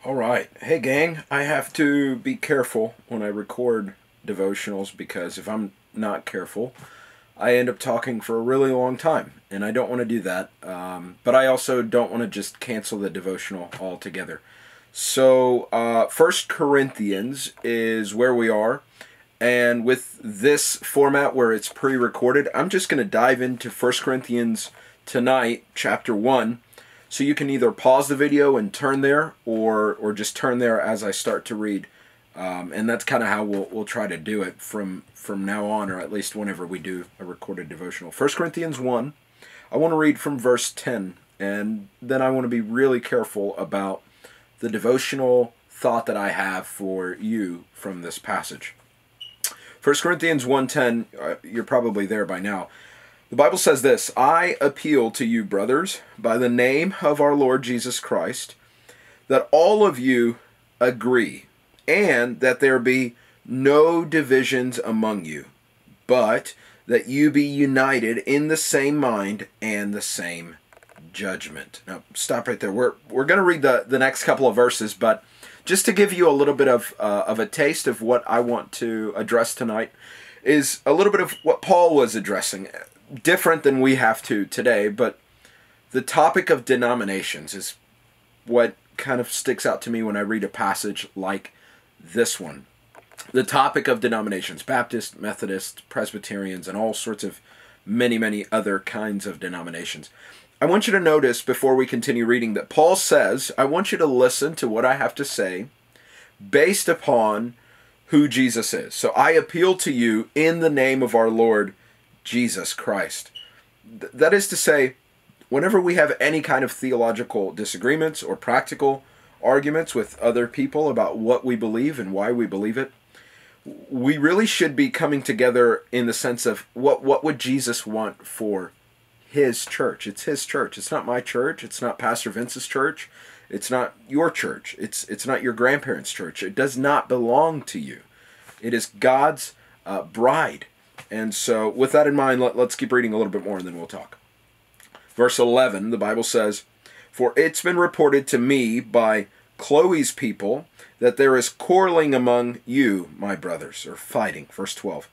All right. Hey, gang. I have to be careful when I record devotionals because if I'm not careful, I end up talking for a really long time, and I don't want to do that. But I also don't want to just cancel the devotional altogether. So, 1 Corinthians is where we are, and with this format where it's pre-recorded, I'm just going to dive into 1 Corinthians tonight, chapter 1. So you can either pause the video and turn there, or just turn there as I start to read, and that's kind of how we'll try to do it from now on, or at least whenever we do a recorded devotional. 1 Corinthians 1, I want to read from verse 10, and then I want to be really careful about the devotional thought that I have for you from this passage. 1 Corinthians 1:10, you're probably there by now. The Bible says this: I appeal to you, brothers, by the name of our Lord Jesus Christ, that all of you agree, and that there be no divisions among you, but that you be united in the same mind and the same judgment. Now, stop right there. We're going to read the next couple of verses, but just to give you a little bit of a taste of what I want to address tonight is a little bit of what Paul was addressing. Different than we have to today, but the topic of denominations is what kind of sticks out to me when I read a passage like this one. The topic of denominations: Baptist, Methodist, Presbyterians, and all sorts of many other kinds of denominations. I want you to notice before we continue reading that Paul says, I want you to listen to what I have to say based upon who Jesus is. So I appeal to you in the name of our Lord Jesus Christ. That is to say, whenever we have any kind of theological disagreements or practical arguments with other people about what we believe and why we believe it, we really should be coming together in the sense of what would Jesus want for his church. It's his church. It's not my church. It's not Pastor Vince's church. It's not your church. It's not your grandparents' church. It does not belong to you. It is God's bride. And so with that in mind, let's keep reading a little bit more and then we'll talk. Verse 11, the Bible says, For it's been reported to me by Chloe's people that there is quarreling among you, my brothers, or fighting. Verse 12.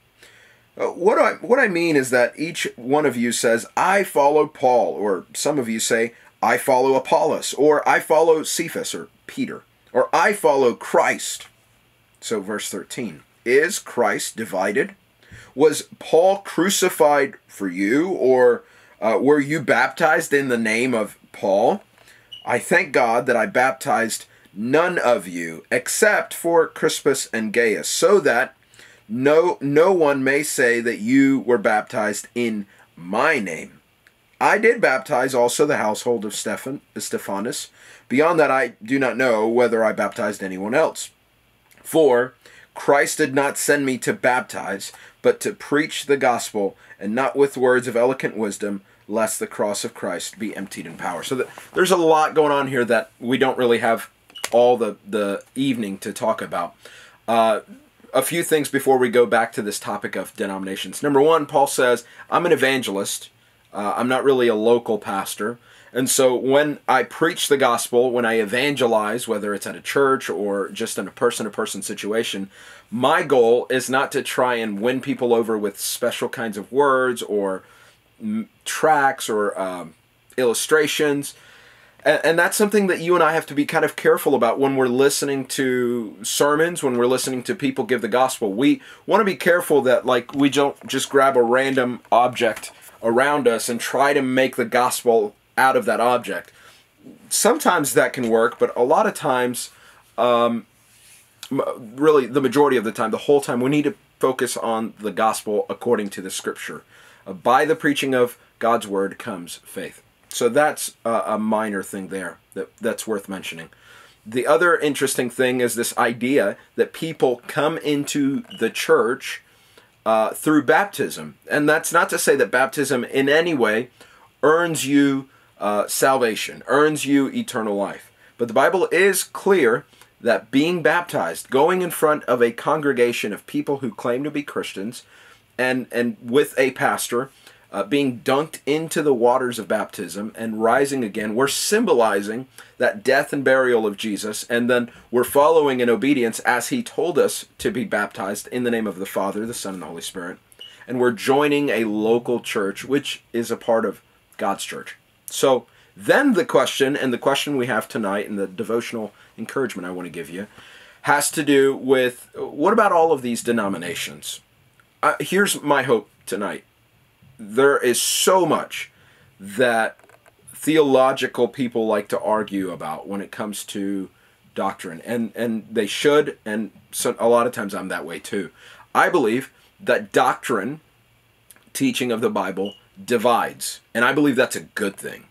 What I mean is that each one of you says, I follow Paul, or some of you say, I follow Apollos, or I follow Cephas, or Peter, or I follow Christ. So verse 13, is Christ divided? Was Paul crucified for you, or were you baptized in the name of Paul? I thank God that I baptized none of you except for Crispus and Gaius, so that no one may say that you were baptized in my name. I did baptize also the household of Stephanus. Beyond that, I do not know whether I baptized anyone else. For Christ did not send me to baptize, but to preach the gospel, and not with words of eloquent wisdom, lest the cross of Christ be emptied in power. So there's a lot going on here that we don't really have all the evening to talk about. A few things before we go back to this topic of denominations. Number one, Paul says, I'm an evangelist. I'm not really a local pastor. And so when I preach the gospel, when I evangelize, whether it's at a church or just in a person-to-person situation, my goal is not to try and win people over with special kinds of words or tracts or illustrations. And that's something that you and I have to be kind of careful about when we're listening to sermons, when we're listening to people give the gospel. We want to be careful that we don't just grab a random object around us and try to make the gospel out of that object. Sometimes that can work, but a lot of times, really the majority of the time, the whole time, we need to focus on the gospel according to the scripture. By the preaching of God's word comes faith. So that's a minor thing there that's worth mentioning. The other interesting thing is this idea that people come into the church through baptism. And that's not to say that baptism in any way earns you salvation, earns you eternal life. But the Bible is clear that being baptized, going in front of a congregation of people who claim to be Christians, and with a pastor, being dunked into the waters of baptism and rising again. We're symbolizing that death and burial of Jesus, and then we're following in obedience as he told us to be baptized in the name of the Father, the Son, and the Holy Spirit. And we're joining a local church, which is a part of God's church. So then the question we have tonight, and the devotional encouragement I want to give you, has to do with, what about all of these denominations? Here's my hope tonight. There is so much that theological people like to argue about when it comes to doctrine, and they should, and so a lot of times I'm that way too. I believe that doctrine, teaching of the Bible, divides, and I believe that's a good thing.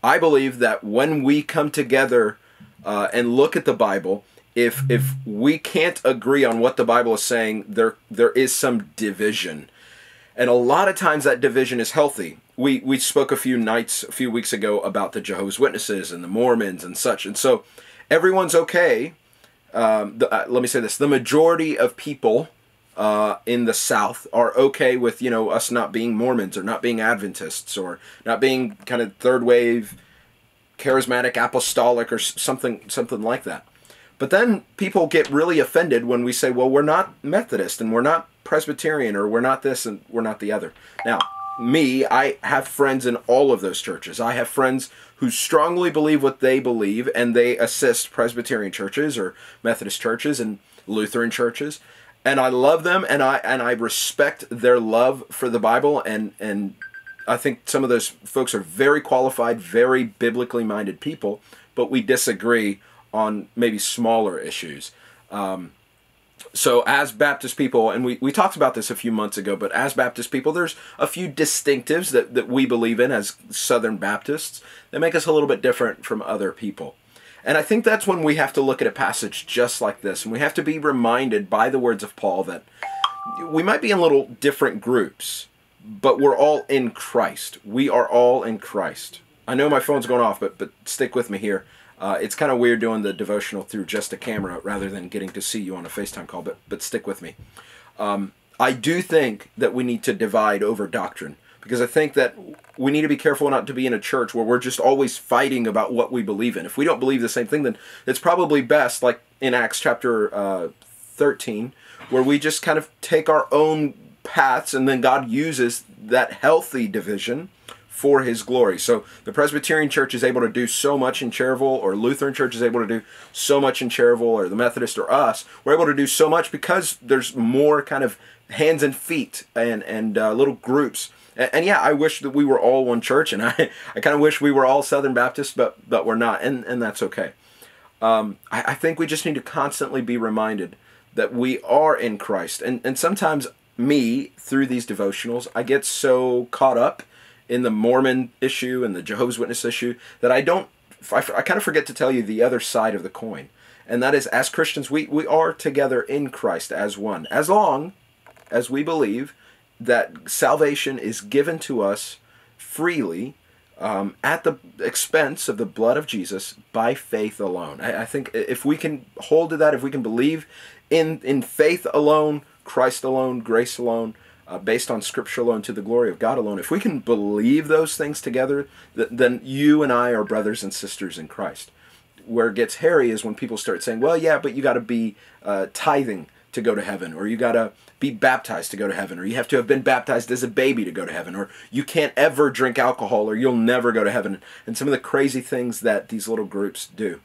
I believe that when we come together and look at the Bible, if we can't agree on what the Bible is saying, there is some division. And a lot of times that division is healthy. We spoke a few weeks ago about the Jehovah's Witnesses and the Mormons and such. And so everyone's okay. Let me say this. The majority of people in the South are okay with, us not being Mormons or not being Adventists or not being kind of third wave, charismatic, apostolic, or something like that. But then people get really offended when we say, well, we're not Methodist and we're not Presbyterian, or we're not this and we're not the other. Now, I have friends in all of those churches. I have friends who strongly believe what they believe, and they assist Presbyterian churches or Methodist churches and Lutheran churches. And I love them, and I respect their love for the Bible, and I think some of those folks are very qualified, very biblically minded people, but we disagree on maybe smaller issues. So as Baptist people, and we talked about this a few months ago, but as Baptist people, there's a few distinctives that we believe in as Southern Baptists that make us a little bit different from other people. And I think that's when we have to look at a passage just like this, and we have to be reminded by the words of Paul that we might be in little different groups, but we're all in Christ. We are all in Christ. I know my phone's going off, but stick with me here. It's kind of weird doing the devotional through just a camera rather than getting to see you on a FaceTime call, but stick with me. I do think that we need to divide over doctrine, because I think that we need to be careful not to be in a church where we're just always fighting about what we believe in. If we don't believe the same thing, then it's probably best, like in Acts chapter 13, where we just kind of take our own paths, and then God uses that healthy division for his glory. So the Presbyterian church is able to do so much in Cherryville, or Lutheran church is able to do so much in Cherryville, or the Methodist or us. We're able to do so much because there's more kind of hands and feet and little groups. And yeah, I wish that we were all one church, and I kind of wish we were all Southern Baptists, but we're not, and that's okay. I think we just need to constantly be reminded that we are in Christ. And sometimes through these devotionals, I get so caught up in the Mormon issue and the Jehovah's Witness issue that I kind of forget to tell you the other side of the coin. And that is, as Christians, we are together in Christ as one, as long as we believe that salvation is given to us freely at the expense of the blood of Jesus by faith alone. I think if we can hold to that, if we can believe in faith alone, Christ alone, grace alone, based on Scripture alone, to the glory of God alone, if we can believe those things together, then you and I are brothers and sisters in Christ. Where it gets hairy is when people start saying, well, yeah, but you got to be tithing to go to heaven, or you got to be baptized to go to heaven, or you have to have been baptized as a baby to go to heaven, or you can't ever drink alcohol or you'll never go to heaven, and some of the crazy things that these little groups do.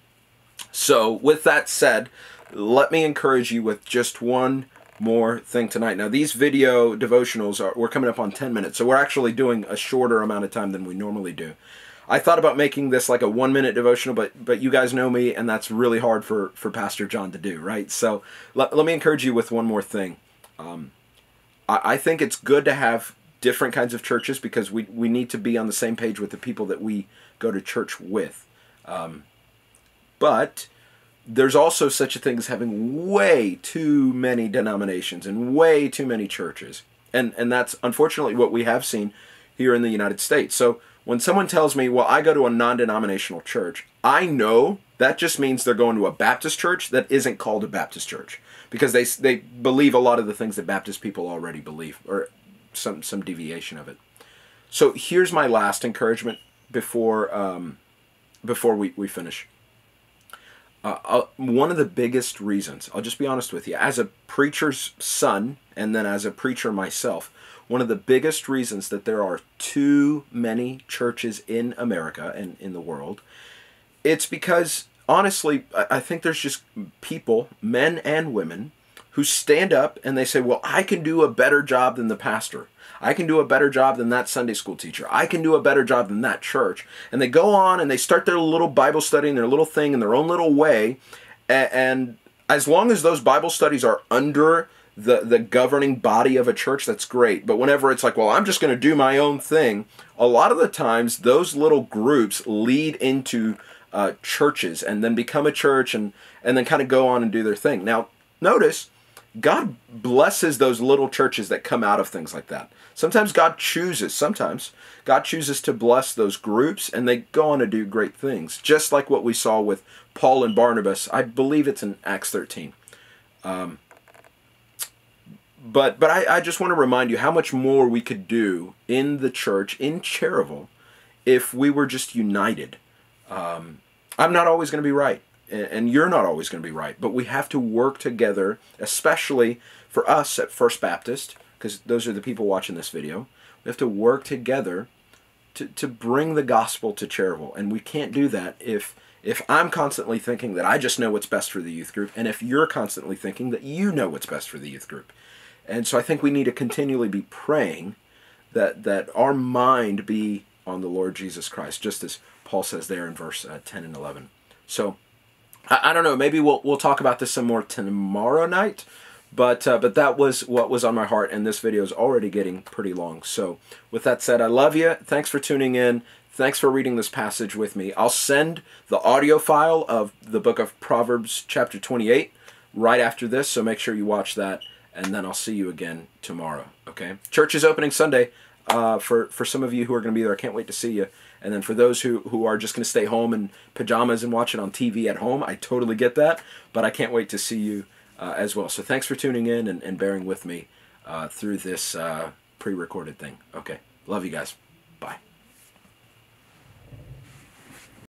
So with that said, let me encourage you with just one more thing tonight. Now, these video devotionals we're coming up on 10 minutes, so we're actually doing a shorter amount of time than we normally do. I thought about making this like a 1-minute devotional, but you guys know me, and that's really hard for Pastor John to do, right? So let me encourage you with one more thing. I think it's good to have different kinds of churches, because we need to be on the same page with the people that we go to church with. But there's also such a thing as having way too many denominations and way too many churches. And that's unfortunately what we have seen here in the United States. So when someone tells me, well, I go to a non-denominational church, I know that just means they're going to a Baptist church that isn't called a Baptist church, because they believe a lot of the things that Baptist people already believe, or some deviation of it. So here's my last encouragement before we finish. One of the biggest reasons, I'll just be honest with you, as a preacher's son and then as a preacher myself, one of the biggest reasons that there are too many churches in America and in the world, it's because, honestly, I think there's just people, men and women, who stand up and they say, well, I can do a better job than the pastor. I can do a better job than that Sunday school teacher. I can do a better job than that church. And they go on and they start their little Bible study and their little thing in their own little way. And as long as those Bible studies are under the governing body of a church, that's great. But whenever it's like, well, I'm just going to do my own thing, a lot of the times those little groups lead into churches and then become a church and then kind of go on and do their thing. Now, notice, God blesses those little churches that come out of things like that. Sometimes God chooses to bless those groups and they go on to do great things. Just like what we saw with Paul and Barnabas. I believe it's in Acts 13. But I just want to remind you how much more we could do in the church, in Cherryville, if we were just united. I'm not always going to be right. And you're not always going to be right, but we have to work together, especially for us at First Baptist, because those are the people watching this video. We have to work together to bring the gospel to Cherryville, and we can't do that if I'm constantly thinking that I just know what's best for the youth group, and if you're constantly thinking that you know what's best for the youth group. And so I think we need to continually be praying that our mind be on the Lord Jesus Christ, just as Paul says there in verse 10 and 11. So I don't know, maybe we'll talk about this some more tomorrow night, but that was what was on my heart, and this video is already getting pretty long. So with that said, I love you. Thanks for tuning in. Thanks for reading this passage with me. I'll send the audio file of the book of Proverbs chapter 28 right after this, so make sure you watch that, and then I'll see you again tomorrow, okay? Church is opening Sunday for some of you who are going to be there. I can't wait to see you. And then for those who are just going to stay home in pajamas and watch it on TV at home, I totally get that. But I can't wait to see you as well. So thanks for tuning in and bearing with me through this pre-recorded thing. Okay. Love you guys. Bye.